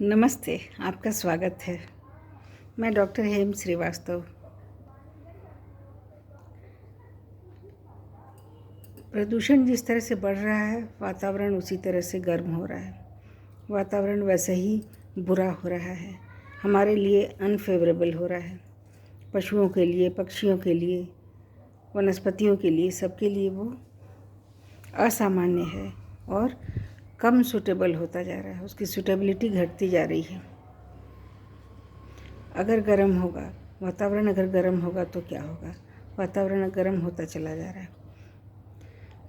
नमस्ते, आपका स्वागत है। मैं डॉक्टर हेम श्रीवास्तव। प्रदूषण जिस तरह से बढ़ रहा है, वातावरण उसी तरह से गर्म हो रहा है। वातावरण वैसे ही बुरा हो रहा है, हमारे लिए अनफेवरेबल हो रहा है। पशुओं के लिए, पक्षियों के लिए, वनस्पतियों के लिए, सबके लिए वो असामान्य है और कम सूटेबल होता जा रहा है। उसकी सूटेबिलिटी घटती जा रही है। अगर गर्म होगा, वातावरण अगर गर्म होगा तो क्या होगा? वातावरण गर्म होता चला जा रहा है।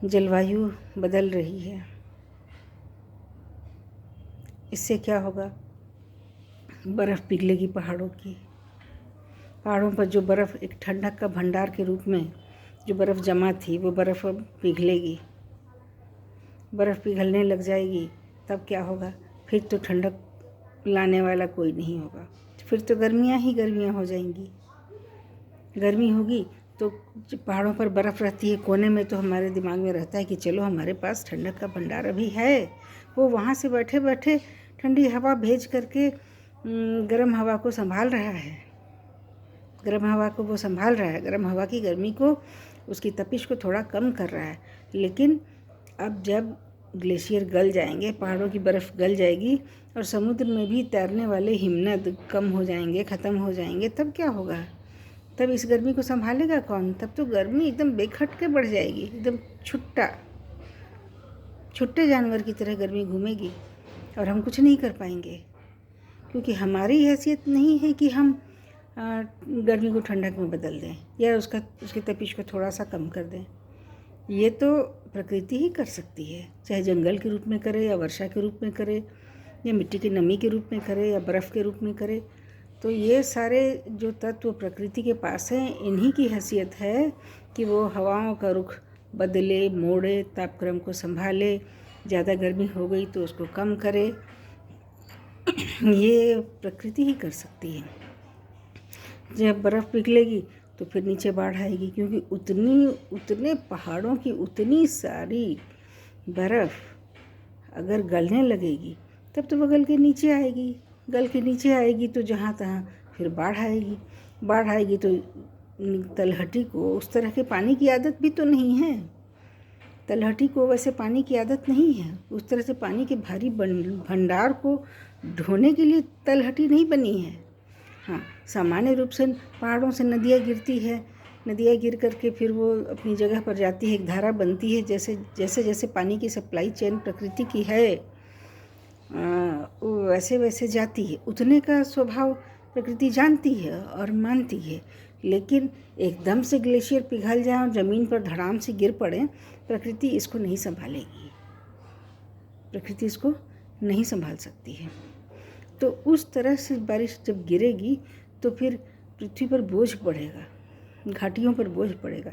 जलवायु बदल रही है। इससे क्या होगा? बर्फ़ पिघलेगी पहाड़ों की। पहाड़ों पर जो बर्फ़ एक ठंडक का भंडार के रूप में जो बर्फ़ जमा थी, वो बर्फ़ अब पिघलेगी। बर्फ़ पिघलने लग जाएगी, तब क्या होगा? फिर तो ठंडक लाने वाला कोई नहीं होगा। फिर तो गर्मियाँ ही गर्मियाँ हो जाएंगी। गर्मी होगी तो पहाड़ों पर बर्फ़ रहती है कोने में, तो हमारे दिमाग में रहता है कि चलो हमारे पास ठंडक का भंडार अभी है। वो वहाँ से बैठे बैठे ठंडी हवा भेज करके गर्म हवा को संभाल रहा है। गर्म हवा को वो संभाल रहा है, गर्म हवा की गर्मी को, उसकी तपिश को थोड़ा कम कर रहा है। लेकिन अब जब ग्लेशियर गल जाएंगे, पहाड़ों की बर्फ़ गल जाएगी और समुद्र में भी तैरने वाले हिमनद कम हो जाएंगे, ख़त्म हो जाएंगे, तब क्या होगा? तब इस गर्मी को संभालेगा कौन? तब तो गर्मी एकदम बेखट के बढ़ जाएगी, एकदम छुट्टे जानवर की तरह गर्मी घूमेगी और हम कुछ नहीं कर पाएंगे, क्योंकि हमारी हैसियत नहीं है कि हम गर्मी को ठंडक में बदल दें या उसकी तपिश को थोड़ा सा कम कर दें। ये तो प्रकृति ही कर सकती है, चाहे जंगल के रूप में करे या वर्षा के रूप में करे या मिट्टी की नमी के रूप में करे या बर्फ़ के रूप में करे। तो ये सारे जो तत्व प्रकृति के पास हैं, इन्हीं की हैसियत है कि वो हवाओं का रुख बदले, मोड़े, तापक्रम को संभाले। ज़्यादा गर्मी हो गई तो उसको कम करे। ये प्रकृति ही कर सकती है। जब बर्फ़ पिघलेगी तो फिर नीचे बाढ़ आएगी, क्योंकि उतने पहाड़ों की उतनी सारी बर्फ़ अगर गलने लगेगी तब तो वो गल के नीचे आएगी। गल के नीचे आएगी तो जहाँ तहाँ फिर बाढ़ आएगी। बाढ़ आएगी तो तलहटी को उस तरह के पानी की आदत भी तो नहीं है। तलहटी को वैसे पानी की आदत नहीं है। उस तरह से पानी के भारी भंडार को ढोने के लिए तलहटी नहीं बनी है। हाँ, सामान्य रूप से पहाड़ों से नदियाँ गिरती है। नदियाँ गिर करके फिर वो अपनी जगह पर जाती है, एक धारा बनती है। जैसे जैसे पानी की सप्लाई चेन प्रकृति की है, वो वैसे वैसे जाती है। उतने का स्वभाव प्रकृति जानती है और मानती है। लेकिन एकदम से ग्लेशियर पिघल जाए और ज़मीन पर धड़ाम से गिर पड़े, प्रकृति इसको नहीं संभालेगी। प्रकृति इसको नहीं संभाल सकती है। तो उस तरह से बारिश जब गिरेगी तो फिर पृथ्वी पर बोझ पड़ेगा, घाटियों पर बोझ पड़ेगा।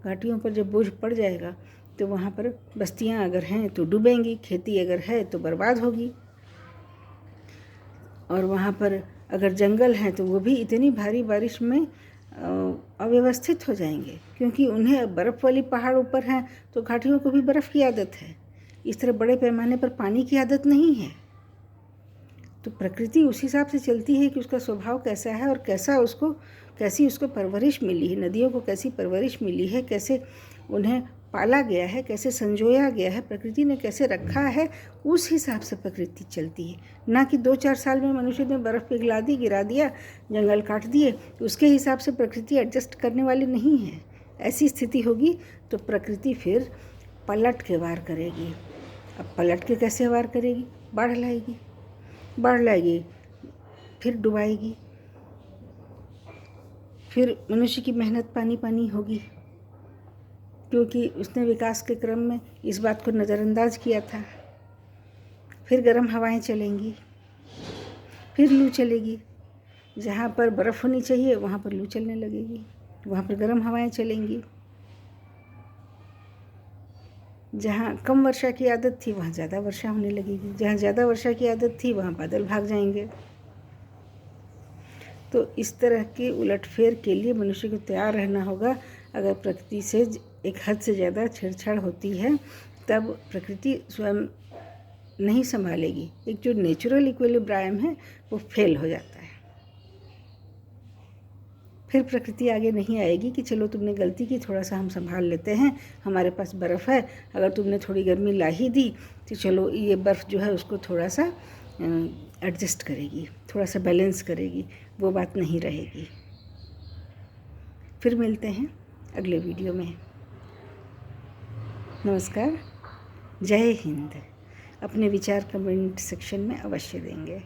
घाटियों पर जब बोझ पड़ जाएगा तो वहाँ पर बस्तियाँ अगर हैं तो डूबेंगी, खेती अगर है तो बर्बाद होगी, और वहाँ पर अगर जंगल हैं तो वो भी इतनी भारी बारिश में अव्यवस्थित हो जाएंगे, क्योंकि उन्हें बर्फ़ वाली पहाड़ ऊपर हैं तो घाटियों को भी बर्फ़ की आदत है। इस तरह बड़े पैमाने पर पानी की आदत नहीं है। तो प्रकृति उस हिसाब से चलती है कि उसका स्वभाव कैसा है और कैसी उसको परवरिश मिली है। नदियों को कैसी परवरिश मिली है, कैसे उन्हें पाला गया है, कैसे संजोया गया है, प्रकृति ने कैसे रखा है, उस हिसाब से प्रकृति चलती है। ना कि 2-4 साल में मनुष्य ने बर्फ़ पिघला दी, गिरा दिया, जंगल काट दिए, तो उसके हिसाब से प्रकृति एडजस्ट करने वाली नहीं है। ऐसी स्थिति होगी तो प्रकृति फिर पलट के वार करेगी। अब पलट के कैसे वार करेगी? बाढ़ लाएगी, फिर डुबाएगी, फिर मनुष्य की मेहनत पानी पानी होगी, क्योंकि उसने विकास के क्रम में इस बात को नज़रअंदाज किया था। फिर गर्म हवाएं चलेंगी, फिर लू चलेगी। जहाँ पर बर्फ़ होनी चाहिए वहाँ पर लू चलने लगेगी, वहाँ पर गर्म हवाएं चलेंगी। जहाँ कम वर्षा की आदत थी वहाँ ज़्यादा वर्षा होने लगेगी, जहाँ ज़्यादा वर्षा की आदत थी वहाँ बादल भाग जाएंगे। तो इस तरह के उलटफेर के लिए मनुष्य को तैयार रहना होगा। अगर प्रकृति से एक हद से ज़्यादा छेड़छाड़ होती है तब प्रकृति स्वयं नहीं संभालेगी, एक जो नेचुरल इक्विलिब्रियम है वो फेल हो जाता है। फिर प्रकृति आगे नहीं आएगी कि चलो तुमने गलती की, थोड़ा सा हम संभाल लेते हैं, हमारे पास बर्फ़ है, अगर तुमने थोड़ी गर्मी ला ही दी तो चलो ये बर्फ़ जो है उसको थोड़ा सा एडजस्ट करेगी, थोड़ा सा बैलेंस करेगी, वो बात नहीं रहेगी। फिर मिलते हैं अगले वीडियो में। नमस्कार, जय हिंद। अपने विचार कमेंट सेक्शन में अवश्य देंगे।